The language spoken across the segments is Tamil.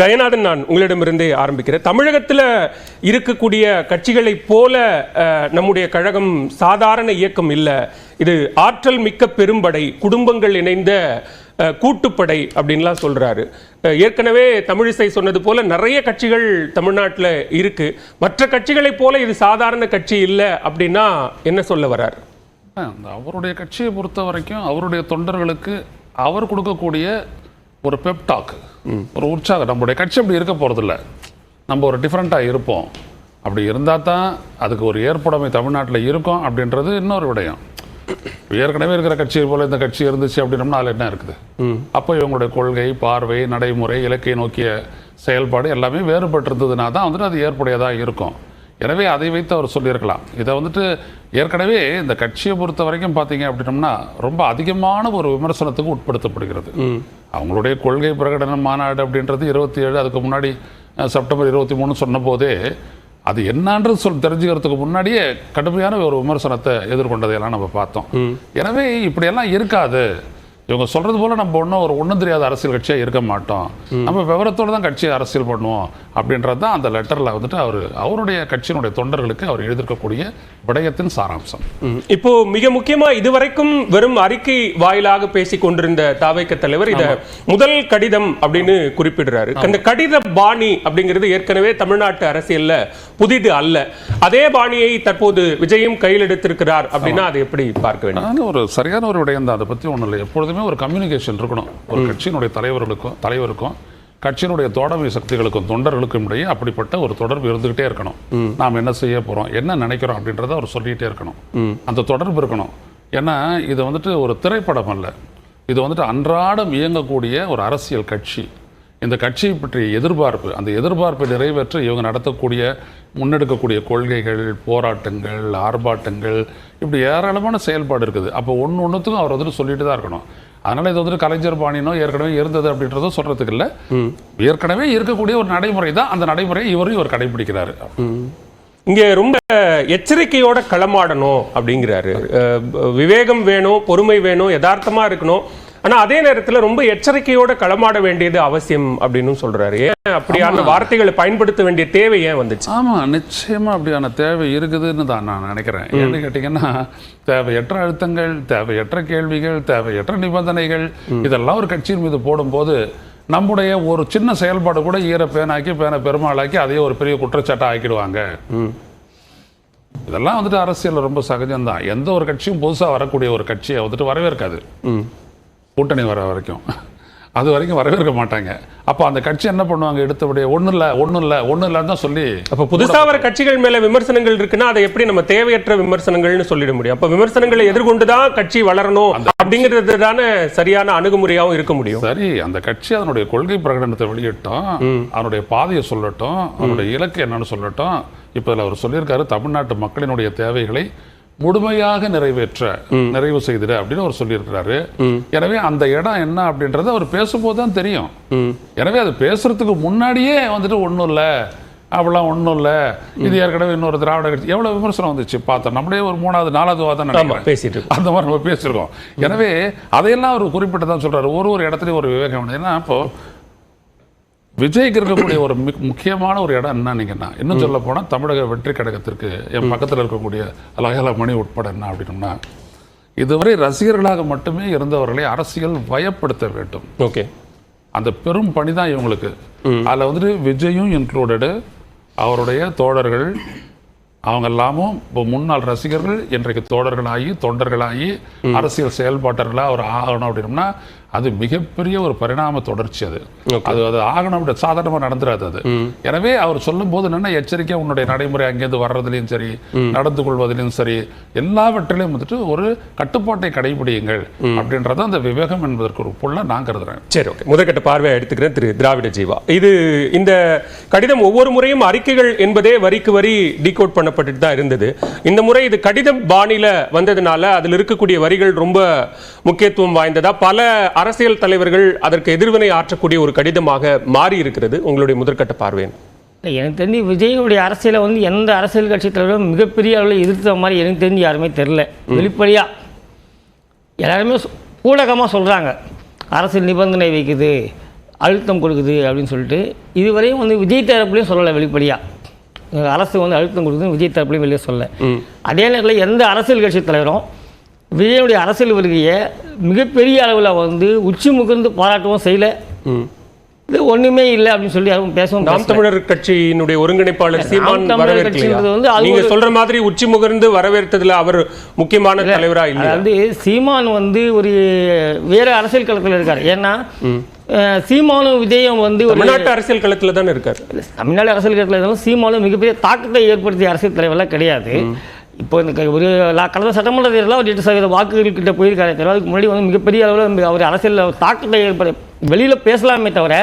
தயநாதன், நான் உங்களிடமிருந்தே ஆரம்பிக்கிறேன். தமிழகத்தில் இருக்கக்கூடிய கட்சிகளைப் போல நம்முடைய கழகம் சாதாரண இயக்கம் இல்லை. இது ஆற்றல் மிக்க பெரும்படை, குடும்பங்கள் இணைந்த கூட்டுப்படை அப்படின்லாம் சொல்றாரு. ஏற்கனவே தமிழிசை சொன்னது போல நிறைய கட்சிகள் தமிழ்நாட்டில் இருக்கு. மற்ற கட்சிகளைப் போல இது சாதாரண கட்சி இல்லை அப்படின்னா என்ன சொல்ல வர்றாரு? அவருடைய கட்சியை பொறுத்த வரைக்கும் அவருடைய தொண்டர்களுக்கு அவர் கொடுக்கக்கூடிய ஒரு பெப்டாக், ஒரு உற்சாகம். நம்மளுடைய கட்சி அப்படி இருக்க போகிறதில்ல, நம்ம ஒரு டிஃப்ரெண்ட்டாக இருப்போம், அப்படி இருந்தால் தான் அதுக்கு ஒரு ஏற்புடைமை தமிழ்நாட்டில் இருக்கும் அப்படின்றது இன்னொரு விடயம். ஏற்கனவே இருக்கிற கட்சியை போல இந்த கட்சி இருந்துச்சு அப்படின்னம்னா அதில் என்ன இருக்குது? அப்போ இவங்களுடைய கொள்கை, பார்வை, நடைமுறை, இலக்கை நோக்கிய செயல்பாடு எல்லாமே வேறுபட்டு இருந்ததுனா தான் வந்துட்டு அது ஏற்புடையதாக இருக்கும். எனவே அதை வைத்து அவர் சொல்லியிருக்கலாம். இதை வந்துட்டு ஏற்கனவே இந்த கட்சியை பொறுத்த வரைக்கும் பார்த்தீங்க அப்படின்னம்னா ரொம்ப அதிகமான ஒரு விமர்சனத்துக்கு உட்படுத்தப்படுகிறது. அவங்களுடைய கொள்கை பிரகடன மாநாடு அப்படின்றது 27, அதுக்கு முன்னாடி செப்டம்பர் 23 சொன்ன போதே அது என்னன்றது தெரிஞ்சுக்கிறதுக்கு முன்னாடியே கடுமையான ஒரு விமர்சனத்தை எதிர்கொண்டதையெல்லாம் நம்ம பார்த்தோம். எனவே இப்படியெல்லாம் இருக்காது, இவங்க சொல்றது போல நம்ம ஒன்றும் தெரியாத அரசியல் கட்சியாக இருக்க மாட்டோம், நம்ம விவரத்தோடு தான் கட்சியை அரசியல் பண்ணுவோம் அப்படின்றது தான் அந்த லெட்டரில் வந்துட்டு அவருடைய கட்சியினுடைய தொண்டர்களுக்கு அவர் எழுதியிருக்கக்கூடிய விடயத்தின் சாராம்சம். இப்போ மிக முக்கியமா இதுவரைக்கும் வெறும் அறிக்கை வாயிலாக பேசிக் கொண்டிருந்த தாவேக தலைவர் இத முதல் கடிதம் அப்படின்னு குறிப்பிடுறாரு. அந்த கடித பாணி அப்படிங்கிறது ஏற்கனவே தமிழ்நாட்டு அரசியல்ல புதிது அல்ல. அதே பாணியை தற்போது விஜயும் கையில் எடுத்திருக்கிறார் அப்படின்னா அதை எப்படி பார்க்க வேண்டும்? ஒரு சரியான ஒரு விடயம் தான், அதை பற்றி ஒன்றும் இல்லை. எப்பொழுதுமே ஒரு கம்யூனிகேஷன் இருக்கணும் ஒரு கட்சியினுடைய தலைவருக்கும் கட்சியினுடைய தோழமை சக்திகளுக்கும் தொண்டர்களுக்கும் இடையே அப்படிப்பட்ட ஒரு தொடர்பு இருந்துகிட்டே இருக்கணும். நாம் என்ன செய்ய போறோம், என்ன நினைக்கிறோம் அப்படின்றத அவர் சொல்லிகிட்டே இருக்கணும். அந்த தொடர்பு இருக்கணும். ஏன்னா இது வந்துட்டு ஒரு திரைப்படம் அல்ல, இது வந்துட்டு அன்றாடம் இயங்கக்கூடிய ஒரு அரசியல் கட்சி. இந்த கட்சியை பற்றிய எதிர்பார்ப்பு, அந்த எதிர்பார்ப்பை நிறைவேற்ற இவங்க நடத்தக்கூடிய முன்னெடுக்கக்கூடிய கொள்கைகள், போராட்டங்கள், ஆர்ப்பாட்டங்கள், இப்படி ஏராளமான செயல்பாடு இருக்குது. அப்போ ஒன்றுத்துக்கும் அவர் வந்துட்டு சொல்லிட்டு தான் இருக்கணும். அதனால இது வந்துட்டு கலைஞர் பாணினோ ஏற்கனவே இருந்தது அப்படின்றத சொல்றதுக்கு இல்லை, ஏற்கனவே இருக்கக்கூடிய ஒரு நடைமுறை தான். அந்த நடைமுறையை இவர் கடைபிடிக்கிறாரு. இங்க ரொம்ப எச்சரிக்கையோட களமாடணும் அப்படிங்கிறாரு. விவேகம் வேணும், பொறுமை வேணும், யதார்த்தமா இருக்கணும். ஆனா அதே நேரத்தில் ரொம்ப எச்சரிக்கையோட களமாட வேண்டியது அவசியம் அப்படின்னு சொல்றாரு. ஏன் அப்படியான வார்த்தைகளை பயன்படுத்த வேண்டிய தேவை ஏன் வந்துச்சு? ஆமா, நிச்சயமா அப்படியான தேவை இருக்குதுன்னு தான் நான் நினைக்கிறேன். ஏன்னு கேட்டீங்கன்னா, தேவையற்ற அழுத்தங்கள், தேவையற்ற கேள்விகள், தேவையற்ற நிபந்தனைகள் இதெல்லாம் ஒரு கட்சியின் மீது போடும்போது நம்முடைய ஒரு சின்ன செயல்பாடு கூட ஈர பேனாக்கி பெருமாளாக்கி அதையே ஒரு பெரிய குற்றச்சாட்டை ஆக்கிடுவாங்க. இதெல்லாம் வந்துட்டு அரசியல் ரொம்ப சகஜம்தான். எந்த ஒரு கட்சியும் புதுசாக வரக்கூடிய ஒரு கட்சியை வந்துட்டு வரவேற்காது. கூட்டணி வர வரைக்கும் அது வரைக்கும் வரவேற்க மாட்டாங்க. அப்போ அந்த கட்சி என்ன பண்ணுவாங்க, எடுத்தபடியே ஒன்றும் இல்லைன்னு தான் சொல்லி. அப்போ புதுசாக வர கட்சிகள் மேல விமர்சனங்கள் இருக்குன்னா அதை எப்படி நம்ம தேவையற்ற விமர்சனங்கள்னு சொல்லிட முடியும்? அப்போ விமர்சனங்களை எதிர்கொண்டுதான் கட்சி வளரணும் அப்படிங்கிறது தானே சரியான அணுகுமுறையாகவும் இருக்க முடியும். சரி, அந்த கட்சி அதனுடைய கொள்கை பிரகடனத்தை வெளியிட்டோம், அதனுடைய பாதையை சொல்லட்டும், அதனுடைய இலக்கு என்னன்னு சொல்லட்டும். இப்போ அதில் அவர் சொல்லியிருக்காரு, தமிழ்நாட்டு மக்களினுடைய தேவைகளை முழுமையாக நிறைவு செய்திட அப்படின்னு அவர் சொல்லியிருக்கிறாரு. எனவே அந்த இடம் என்ன அப்படின்றத அவர் பேசும்போது தான் தெரியும். எனவே அது பேசுறதுக்கு முன்னாடியே வந்துட்டு ஒன்றும் இல்லை, அப்படிலாம் ஒன்றும் இல்லை, இது ஏற்கனவே இன்னொரு திராவிட கட்சி, எவ்வளோ விமர்சனம் வந்துச்சு பார்த்தோம். நம்மளே ஒரு 3வது 4வது வாதம் பேசிட்டு அந்த மாதிரி நம்ம பேசியிருக்கோம். எனவே அதையெல்லாம் அவர் குறிப்பிட்டு தான் சொல்றாரு. ஒரு இடத்துலையும் ஒரு விவேகம். ஏன்னா இப்போ விஜய்க்கு இருக்கக்கூடிய ஒரு முக்கியமான ஒரு இடம் என்னன்னீங்கன்னா, இன்னும் சொல்ல போனால் தமிழக வெற்றி கழகத்திற்கு என் பக்கத்தில் இருக்கக்கூடிய லயலா மணி உட்பட என்ன அப்படின்னோம்னா, இதுவரை ரசிகர்களாக மட்டுமே இருந்தவர்களை அரசியல் வயப்படுத்த வேண்டும். ஓகே, அந்த பெரும் பணி தான் இவங்களுக்கு. அதில் வந்துட்டு விஜயும் இன்க்ளூடடு, அவருடைய தோழர்கள் அவங்க எல்லாமும் இப்போ முன்னாள் ரசிகர்கள் இன்றைக்கு தோழர்களாகி தொண்டர்களாகி அரசியல் செயல்பாட்டர்களாக அவர் ஆகணும் அப்படின்னோம்னா அது மிகப்பெரிய ஒரு பரிணாம தொடர்ச்சி. அது ஆகணும் அப்படி சாதாரணமாக நடந்துடாது அது. எனவே அவர் சொல்லும் போது என்னென்ன எச்சரிக்கை, உன்னுடைய நடைமுறை அங்கேருந்து வர்றதுலையும் சரி, நடந்து கொள்வதிலையும் சரி, எல்லாவற்றிலையும் வந்துட்டு ஒரு கட்டுப்பாட்டை கடைபிடியுங்கள் அப்படின்றத அந்த விவேகம் என்பதற்கு ஒரு பொருளை நான் கருதுறேன். சரி, ஓகே, முதற்கட்ட பார்வையை எடுத்துக்கிறேன். திரு திராவிட ஜீவா, இந்த கடிதம் ஒவ்வொரு முறையும் அறிக்கைகள் என்பதே வரிக்கு வரி டீகோட் பண்ணப்பட்டு தான் இருந்தது. இந்த முறை இது கடிதம் பாணியில வந்ததுனால அதில் இருக்கக்கூடிய வரிகள் ரொம்ப முக்கியத்துவம் வாய்ந்ததா, பல அரசியல் தலைவர்கள் அதற்கு எதிர்வினை ஆற்றக்கூடிய ஒரு கடிதமாக மாறி இருக்கிறது. உங்களுடைய முதற்கட்ட பார்வை? எனக்கு தெரிஞ்சு விஜயனுடைய அரசியலை எந்த அரசியல் கட்சி தலைவரும் மிகப்பெரிய அளவில் எதிர்த்த மாதிரி எனக்கு தெரிஞ்சு யாருமே தெரில. வெளிப்படையாக எல்லாருமே ஊடகமாக சொல்கிறாங்க அரசியல் நிபந்தனை வைக்குது, அழுத்தம் கொடுக்குது அப்படின்னு சொல்லிட்டு இதுவரையும் வந்து விஜய் தரப்புலையும் சொல்லலை வெளிப்படையாக. அரசு வந்து அழுத்தம் கொடுக்குதுன்னு விஜய் தரப்புலையும் வெளியே சொல்லலை. அதே நேரத்தில் எந்த அரசியல் கட்சி தலைவரும் விஜயனுடைய அரசியல் வருகையை மிகப்பெரிய அளவில் வந்து உச்சி முகர்ந்து பாராட்டவும் செய்யலை. இது ஒண்ணுமே இல்லை அப்படின்னு சொல்லி யாரும் பேசவும். நாம் தமிழர் கட்சியினுடைய ஒருங்கிணைப்பாளர் சீமான் வரவேற்கலையா? வந்து நீங்க சொல்ற மாதிரி உச்சி முகர்ந்து வரவேற்றதுல அவர் முக்கியமான தலைவரா இல்லை. வந்து சீமான் வந்து ஒரு வேற அரசியல் களத்தில் இருக்காரு. ஏன்னா சீமானும் விஜயம் வந்து தமிழ்நாட்டு அரசியல் களத்துல தானே இருக்காரு. தமிழ்நாடு அரசியல் களத்தில் இருந்தாலும் சீமானும் மிகப்பெரிய தாக்கத்தை ஏற்படுத்திய அரசியல் தலைவர்லாம் கிடையாது. இப்போ இந்த ஒரு கடந்த சட்டமன்ற தேர்தலில் ஒரு 8% வாக்குகள் கிட்ட போயிருக்காரு. அதுக்கு முன்னாடி வந்து மிகப்பெரிய அளவில் அவர் அரசியலில் தாக்கத்தை வெளியில் பேசலாமே தவிர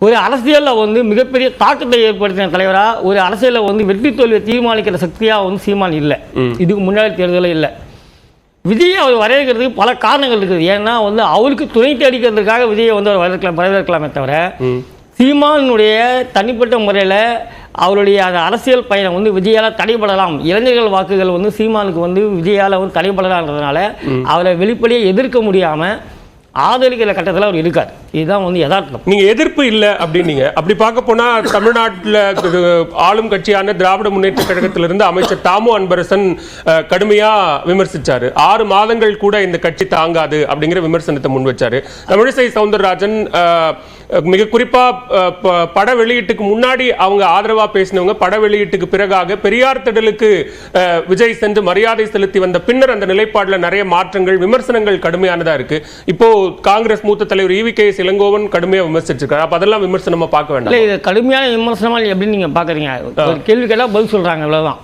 ஒரு அரசியலில் வந்து மிகப்பெரிய தாக்கத்தை ஏற்படுத்தின தலைவராக, ஒரு அரசியலில் வந்து வெற்றி தோல்வியை தீர்மானிக்கிற சக்தியாக வந்து சீமான் இல்லை. இதுக்கு முன்னாடி தேர்தலில் இல்லை. விஜயை அவர் வரவேற்கிறதுக்கு பல காரணங்கள் இருக்குது. ஏன்னா வந்து அவருக்கு துணை அடிக்கிறதுக்காக விஜயை வந்து அவர் வரவேற்கலாமே தவிர சீமானுடைய தனிப்பட்ட முறையில் அவருடைய அந்த அரசியல் பயணம் வந்து விஜயால் தடைபடலாம், இளைஞர்கள் வாக்குகள் வந்து சீமானுக்கு வந்து விஜயால் வந்து தடைபடலான்றதுனால அவரை வெளிப்படையாக எதிர்க்க முடியாமல் ஆதரிக்கிற கட்டத்தில் அவர் இருக்கார். இதுதான் வந்து யதார்த்தம். நீங்க எதிர்ப்பு இல்லை அப்படின்னீங்க. அப்படி பார்க்க போனா தமிழ்நாட்டில் ஆளும் கட்சியான திராவிட முன்னேற்ற கழகத்திலிருந்து அமைச்சர் தாமு அன்பரசன் கடுமையா விமர்சிச்சாரு. 6 மாதங்கள் கூட இந்த கட்சி தாங்காது அப்படிங்கிற விமர்சனத்தை முன் வச்சாரு. தமிழிசை சவுந்தரராஜன் மிக குறிப்பா பட வெளியீட்டுக்கு முன்னாடி அவங்க ஆதரவா பேசினவங்க பட வெளியீட்டுக்கு பிறகாக பெரியார் திடலுக்கு விஜய் சென்று மரியாதை செலுத்தி வந்த பின்னர் அந்த நிலைப்பாடுல நிறைய மாற்றங்கள் விமர்சனங்கள் கடுமையானதா இருக்கு. இப்போ காங்கிரஸ் மூத்த தலைவர் EVK இளங்கோவன் கடுமையா விமர்சிச்சிருக்காரு. அப்ப அதெல்லாம் விமர்சனமா பார்க்க வேண்டாம். இது கடுமையான விமர்சனமா எப்படின்னு நீங்க பாக்குறீங்க? ஒரு கேள்வி கேட்டா பதில் சொல்றாங்க, அவ்வளவுதான்.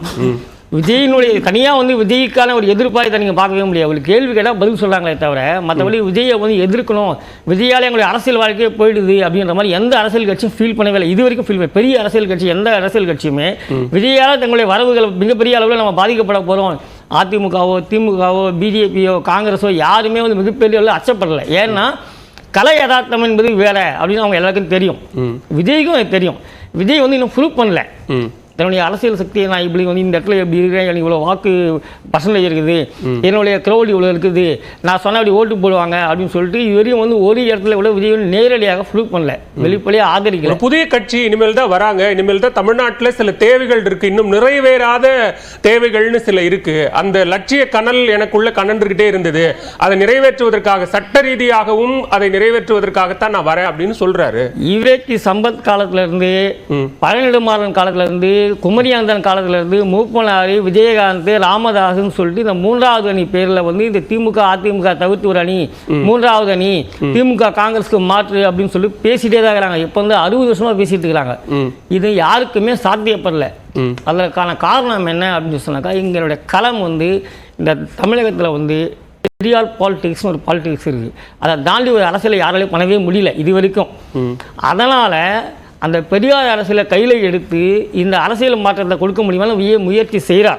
விஜயினுடைய தனியாக வந்து விஜய்க்கான ஒரு எதிர்ப்பாக நீங்கள் பார்க்கவே முடியாது. அவங்களுக்கு கேள்வி கேட்டால் பதில் சொல்கிறாங்களே தவிர மற்றபடி விஜயை வந்து எதிர்க்கணும், விஜயால் எங்களுடைய அரசியல் வாழ்க்கையே போயிடுது அப்படின்ற மாதிரி எந்த அரசியல் கட்சியும் ஃபீல் பண்ணவே இல்லை. இது வரைக்கும் ஃபீல் பண்ண பெரிய அரசியல் கட்சி எந்த அரசியல் கட்சியுமே விஜயால் தங்களுடைய வரவுகள் மிகப்பெரிய அளவில் நம்ம பாதிக்கப்பட போகிறோம், அதிமுகவோ திமுகவோ பிஜேபியோ காங்கிரஸோ யாருமே வந்து மிகப்பெரிய அளவில் அச்சப்படலை. ஏன்னா கலை யதார்த்தம் என்பது வேற அப்படின்னு அவங்க எல்லாருக்கும் தெரியும். விஜய்க்கும் தெரியும். விஜய் வந்து இன்னும் ப்ரூவ் பண்ணல தன்னுடைய அரசியல் சக்தியை. நான் இப்படி வந்து இந்த இடத்துல எப்படி இருக்கிறேன், எனக்கு இவ்வளோ வாக்கு பர்சன்டேஜ் இருக்குது, என்னுடைய க்ரௌட் இவ்வளோ இருக்குது, நான் சொன்ன அப்படி ஓட்டு போடுவாங்க அப்படின்னு சொல்லிட்டு இதுவரையும் வந்து ஒரு இடத்துல கூட விஜய் வந்து நேரடியாக ப்ரூவ் பண்ணல, வெளிப்படையாக ஆதரிக்கல. புதிய கட்சி இனிமேல் தான் வராங்க. இனிமேல் தான் தமிழ்நாட்டில் சில தேவைகள் இருக்கு, இன்னும் நிறைவேறாத தேவைகள்னு சில இருக்கு. அந்த லட்சிய கனல் எனக்குள்ள கனன்றுகிட்டே இருந்தது, அதை நிறைவேற்றுவதற்காக சட்ட ரீதியாகவும் அதை நிறைவேற்றுவதற்காகத்தான் நான் வரேன் அப்படின்னு சொல்றாரு. EVK சம்பத் காலத்துல இருந்து பழனிடுமாறன் காலத்துல இருந்து குமரியாந்தன் காலத்திலிருந்து மூப்பனாரி விஜயகாந்த் ராமதாஸ்ன்னு சொல்லிட்டு இந்த 3வது அணி பேரில் வந்து இந்த திமுக அதிமுக தவிர்த்து ஒரு அணி, 3வது அணி திமுக காங்கிரஸ்க்கு மாற்று அப்படின்னு சொல்லி பேசிட்டே தான் இருக்கிறாங்க. இப்போ வந்து 60 வருஷமா பேசிட்டு இருக்கிறாங்க. இது யாருக்குமே சாத்தியப்படல. அதற்கான காரணம் என்ன அப்படின்னு சொன்னாக்கா, எங்களுடைய களம் வந்து இந்த தமிழகத்தில் வந்து பெரியார் பாலிடிக்ஸ்னு ஒரு பாலிடிக்ஸ் இருக்குது. அதை தாண்டி ஒரு அரசியலை யாராலையும் பண்ணவே முடியல இது வரைக்கும். அதனால் அந்த பெரியார் அரசியலை கையில் எடுத்து இந்த அரசியல் மாற்றத்தை கொடுக்க முடியுமா முயற்சி செய்கிறார்.